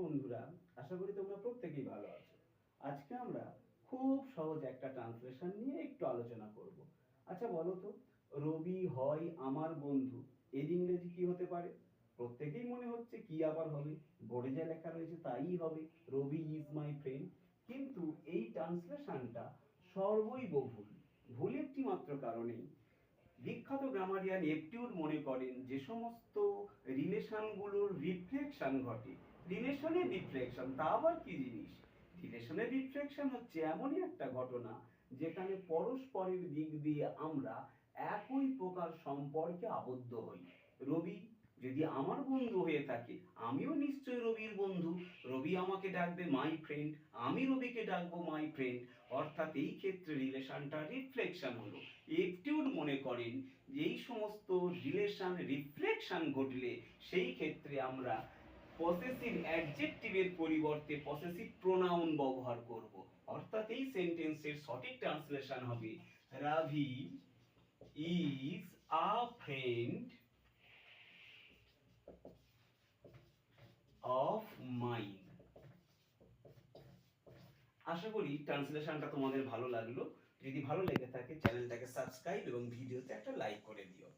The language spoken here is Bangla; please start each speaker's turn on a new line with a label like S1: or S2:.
S1: বন্ধুরা, আশা করি তোমরা প্রত্যেকেই ভালো আছো। আজকে আমরা খুব সহজ একটা ট্রান্সলেশন নিয়ে একটু আলোচনা করব। আচ্ছা বলো তো, রবি হয় আমার বন্ধু, এর ইংরেজি কি হতে পারে? প্রত্যেকেই মনে হচ্ছে কি আবার হবে, বোর্ডে যা লেখা রয়েছে তাই হবে, রবি ইজ মাই ফ্রেন্ড। কিন্তু এই ট্রান্সলেশনটা সর্বৈব ভুল। ভুল একটি মাত্র কারণেই, বিখ্যাত গ্রামারিয়ান এপটিউড মনে করেন যে সমস্ত রিলেশনগুলোর রিফ্লেকশন ঘটে। রিলেশনের রিফ্লেকশন তা আবার কি জিনিস? রিলেশনের রিফ্লেকশন হচ্ছে এমনই একটা ঘটনা যেখানে পরস্পরের দিক দিয়ে আমরা একই প্রকার সম্পর্কে আবদ্ধ হই। রবি যদি আমার বন্ধু হয়ে থাকে, আমিও নিশ্চয়ই রবির বন্ধু। রবি আমাকে ডাকবে মাই ফ্রেন্ড, আমি রবিকে ডাকবো মাই ফ্রেন্ড। অর্থাৎ এই ক্ষেত্রে রিলেশনটা রিফ্লেকশন হলো। এপটিউড মনে করেন যে এই সমস্ত রিলেশন রিফ্লেকশন ঘটলে সেই ক্ষেত্রে আমরা পসেসিভ অ্যাডজেক্টিভের পরিবর্তে পসেসিভ প্রোনাউন ব্যবহার করব। অর্থাৎ এই সেন্টেন্সের সঠিক ট্রান্সলেশন হবে Ravi is a friend of mine. আশা করি ট্রান্সলেশনটা তোমাদের ভালো লাগলো। যদি ভালো লেগে থাকে চ্যানেলটাকে সাবস্ক্রাইব এবং ভিডিওতে একটা লাইক করে দিও।